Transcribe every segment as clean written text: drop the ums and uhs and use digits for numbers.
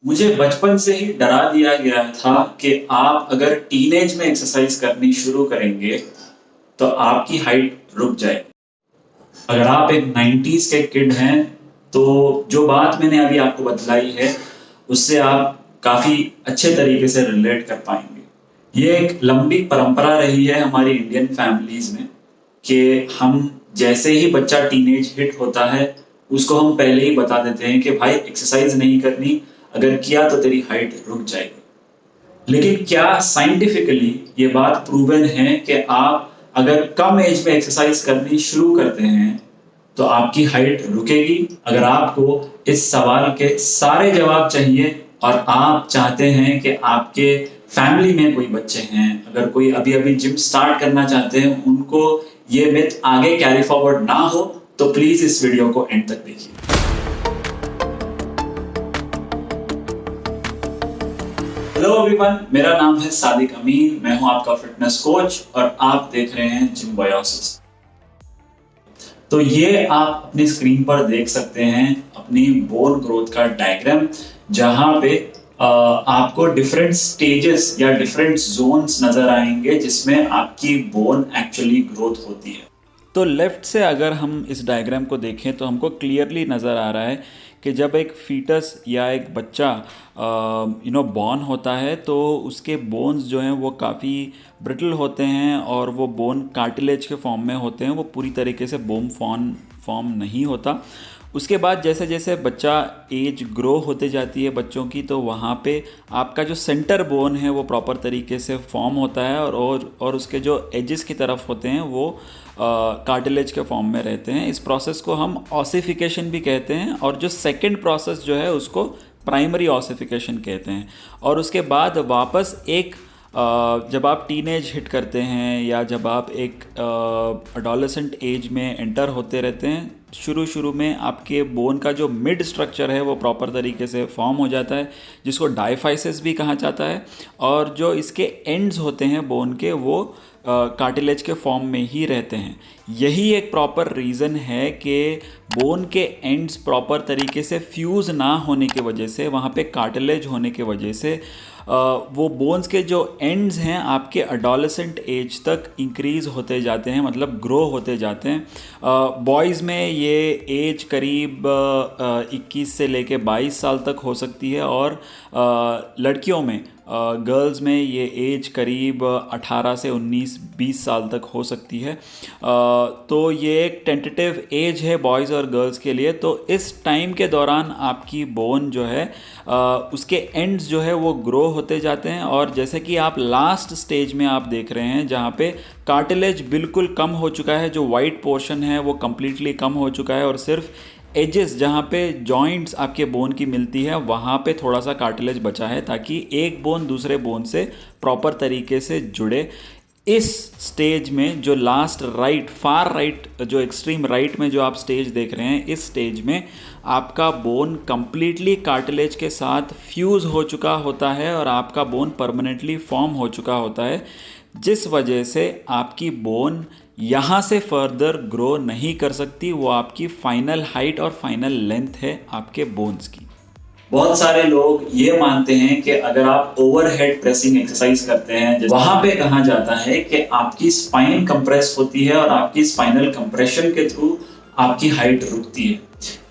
मुझे बचपन से ही डरा दिया गया था कि आप अगर टीनेज में एक्सरसाइज करनी शुरू करेंगे तो आपकी हाइट रुक जाएगी। अगर आप एक 90s के किड हैं तो जो बात मैंने अभी आपको बतलाई है उससे आप काफ़ी अच्छे तरीके से रिलेट कर पाएंगे। ये एक लंबी परंपरा रही है हमारी इंडियन फैमिलीज में कि हम जैसे ही बच्चा टीनेज हिट होता है उसको हम पहले ही बता देते हैं कि भाई एक्सरसाइज नहीं करनी, अगर किया तो तेरी हाइट रुक जाएगी। लेकिन क्या साइंटिफिकली ये बात प्रूवन है कि आप अगर कम एज में एक्सरसाइज करनी शुरू करते हैं तो आपकी हाइट रुकेगी? अगर आपको इस सवाल के सारे जवाब चाहिए और आप चाहते हैं कि आपके फैमिली में कोई बच्चे हैं, अगर कोई अभी अभी जिम स्टार्ट करना चाहते हैं, उनको ये मिथ आगे कैरी फॉरवर्ड ना हो, तो प्लीज इस वीडियो को एंड तक देखिए। हेलो एवरीवन, मेरा नाम है सादिक अमीन, मैं हूं आपका फिटनेस कोच और आप देख रहे हैं जिम्बायोसिस। तो ये आप अपनी स्क्रीन पर देख सकते हैं अपनी बोन ग्रोथ का डायग्राम, जहां पे आपको डिफरेंट स्टेजेस या डिफरेंट जोन्स नजर आएंगे जिसमें आपकी बोन एक्चुअली ग्रोथ होती है। तो लेफ्ट से अगर हम इस डायग्राम को देखें तो हमको क्लियरली नज़र आ रहा है कि जब एक फीटस या एक बच्चा बॉर्न होता है तो उसके बोन्स जो हैं वो काफ़ी ब्रिटल होते हैं और वो बोन कार्टिलेज के फॉर्म में होते हैं, वो पूरी तरीके से बोन फॉर्म नहीं होता। उसके बाद जैसे जैसे बच्चा एज ग्रो होते जाती है बच्चों की, तो वहाँ पे आपका जो सेंटर बोन है वो प्रॉपर तरीके से फॉर्म होता है और उसके जो एजेस की तरफ होते हैं वो कार्टिलेज के फॉर्म में रहते हैं। इस प्रोसेस को हम ऑसिफिकेशन भी कहते हैं और जो सेकंड प्रोसेस जो है उसको प्राइमरी ऑसिफिकेशन कहते हैं। और उसके बाद वापस एक जब आप टीनेज हिट करते हैं या जब आप एक एडोलेसेंट एज में एंटर होते रहते हैं, शुरू में आपके बोन का जो मिड स्ट्रक्चर है वो प्रॉपर तरीके से फॉर्म हो जाता है, जिसको डायफाइसिस भी कहा जाता है। और जो इसके एंड्स होते हैं बोन के वो कार्टिलेज के फॉर्म में ही रहते हैं। यही एक प्रॉपर रीज़न है कि बोन के एंड्स प्रॉपर तरीके से फ्यूज़ ना होने की वजह से, वहाँ पे कार्टिलेज होने की वजह से वो बोन्स के जो एंड्स हैं आपके एडोलेसेंट एज तक इंक्रीज़ होते जाते हैं, मतलब ग्रो होते जाते हैं। बॉयज़ में ये एज करीब 21 से लेके 22 साल तक हो सकती है और लड़कियों में गर्ल्स में ये एज करीब 18 से 19-20 साल तक हो सकती है। तो ये एक टेंटेटिव एज है बॉयज़ और गर्ल्स के लिए। तो इस टाइम के दौरान आपकी बोन जो है उसके एंड्स जो है वो ग्रो होते जाते हैं। और जैसे कि आप लास्ट स्टेज में आप देख रहे हैं जहाँ पे कार्टिलेज बिल्कुल कम हो चुका है, जो वाइट पोर्शन है वो कम्प्लीटली कम हो चुका है और सिर्फ एजेस जहाँ पे जॉइंट्स आपके बोन की मिलती है वहाँ पे थोड़ा सा कार्टिलेज बचा है, ताकि एक बोन दूसरे बोन से प्रॉपर तरीके से जुड़े। इस स्टेज में जो लास्ट फार राइट, जो एक्सट्रीम राइट में जो आप स्टेज देख रहे हैं, इस स्टेज में आपका बोन कम्प्लीटली कार्टिलेज के साथ फ्यूज़ हो चुका होता है और आपका बोन परमानेंटली फॉर्म हो चुका होता है, जिस वजह से आपकी बोन यहाँ से फर्दर ग्रो नहीं कर सकती। वो आपकी फाइनल हाइट और फाइनल लेंथ है आपके बोन्स की। बहुत सारे लोग ये मानते हैं कि अगर आप ओवरहेड प्रेसिंग एक्सरसाइज करते हैं, वहां पे कहा जाता है कि आपकी स्पाइन कंप्रेस होती है और आपकी स्पाइनल कंप्रेशन के थ्रू आपकी हाइट रुकती है।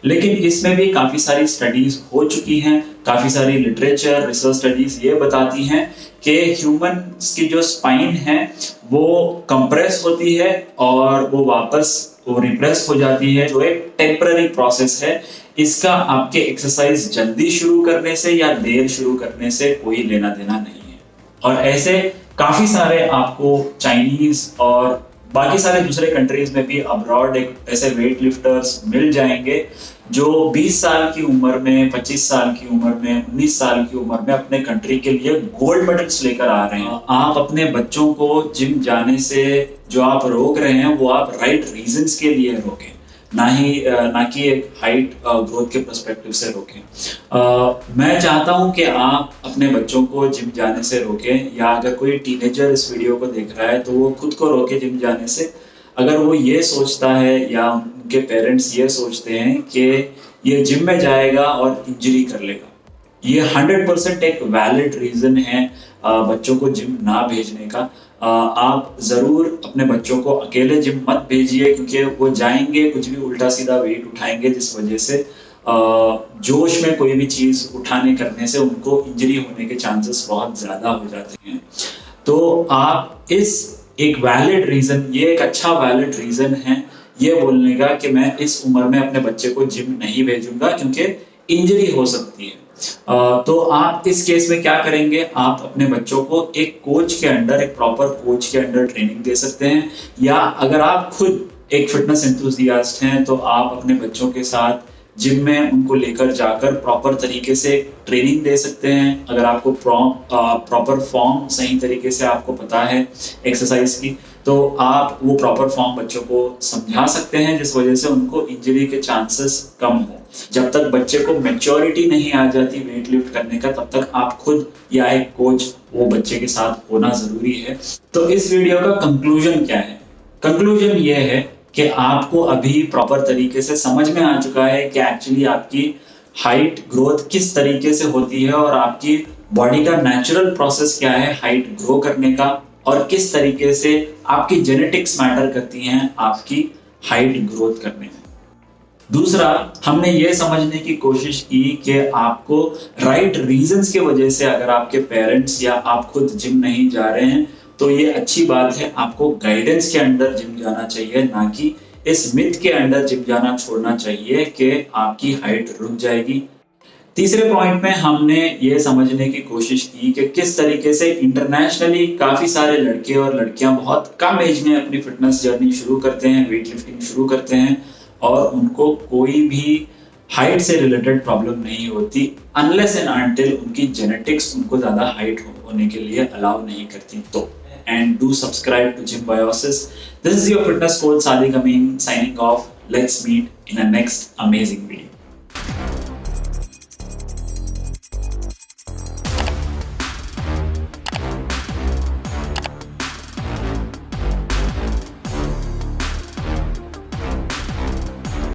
लेकिन इसमें भी काफी सारी स्टडीज हो चुकी हैं, काफी सारी लिटरेचर रिसर्च स्टडीज ये बताती हैं कि ह्यूमंस की जो स्पाइन है वो कंप्रेस होती है और वो वापस रिप्रेस हो जाती है, जो एक टेम्पररी प्रोसेस है। इसका आपके एक्सरसाइज जल्दी शुरू करने से या देर शुरू करने से कोई लेना देना नहीं है। और ऐसे काफी सारे आपको चाइनीज और बाकी सारे दूसरे कंट्रीज में भी अब्रॉड ऐसे वेट लिफ्टर्स मिल जाएंगे जो 20 साल की उम्र में, 25 साल की उम्र में, 19 साल की उम्र में अपने कंट्री के लिए गोल्ड मेडल्स लेकर आ रहे हैं। आप अपने बच्चों को जिम जाने से जो आप रोक रहे हैं वो आप राइट रीजंस के लिए रोकें, ना कि एक हाइट ग्रोथ के पर्सपेक्टिव से रोकें। मैं चाहता हूं कि आप अपने बच्चों को जिम जाने से रोकें, या अगर कोई टीनेजर इस वीडियो को देख रहा है तो वो खुद को रोके जिम जाने से। अगर वो ये सोचता है या उनके पेरेंट्स ये सोचते हैं कि ये जिम में जाएगा और इंजरी कर लेगा ये 100% एक वैलिड रीजन है बच्चों को जिम ना भेजने का। आप जरूर अपने बच्चों को अकेले जिम मत भेजिए, क्योंकि वो जाएंगे कुछ भी उल्टा सीधा वेट उठाएंगे, जिस वजह से जोश में कोई भी चीज उठाने करने से उनको इंजरी होने के चांसेस बहुत ज्यादा हो जाते हैं। तो आप एक वैलिड रीजन, ये एक अच्छा वैलिड रीजन है ये बोलने का कि मैं इस उम्र में अपने बच्चे को जिम नहीं भेजूंगा क्योंकि इंजरी हो सकती है। तो आप इस केस में क्या करेंगे, आप अपने बच्चों को एक कोच के अंडर, एक प्रॉपर कोच के अंडर ट्रेनिंग दे सकते हैं, या अगर आप खुद एक फिटनेस एंथुसियास्ट हैं तो आप अपने बच्चों के साथ जिम में उनको लेकर जाकर प्रॉपर तरीके से ट्रेनिंग दे सकते हैं। अगर आपको प्रॉपर फॉर्म सही तरीके से आपको पता है एक्सरसाइज की, तो आप वो प्रॉपर फॉर्म बच्चों को समझा सकते हैं, जिस वजह से उनको इंजरी के चांसेस कम हो। जब तक बच्चे को मैच्योरिटी नहीं आ जाती वेट लिफ्ट करने का, तब तक आप खुद या एक कोच वो बच्चे के साथ होना जरूरी है। तो इस वीडियो का कंक्लूजन क्या है? कंक्लूजन ये है कि आपको अभी प्रॉपर तरीके से समझ में आ चुका है कि एक्चुअली आपकी हाइट ग्रोथ किस तरीके से होती है और आपकी बॉडी का नेचुरल प्रोसेस क्या है हाइट ग्रो करने का, और किस तरीके से आपकी जेनेटिक्स मैटर करती हैं आपकी हाइट ग्रोथ करने में। दूसरा, हमने ये समझने की कोशिश की कि आपको राइट रीजंस की वजह से अगर आपके पेरेंट्स या आप खुद जिम नहीं जा रहे हैं तो ये अच्छी बात है, आपको गाइडेंस के अंडर जिम जाना चाहिए, ना कि इस मिथ के अंडर जिम जाना छोड़ना चाहिए कि आपकी हाइट रुक जाएगी। तीसरे पॉइंट में हमने ये समझने की कोशिश की कि किस तरीके से इंटरनेशनली काफी सारे लड़के और लड़कियां बहुत कम एज में अपनी फिटनेस जर्नी शुरू करते हैं, वेट लिफ्टिंग शुरू करते हैं, और उनको कोई भी हाइट से रिलेटेड प्रॉब्लम नहीं होती अनलेस एंड अनटिल उनकी जेनेटिक्स उनको ज्यादा हाइट होने के लिए अलाउ नहीं करती। तो and do subscribe to Gymbiosis. This is your fitness coach Sadiq Amin signing off. Let's meet in a next amazing video.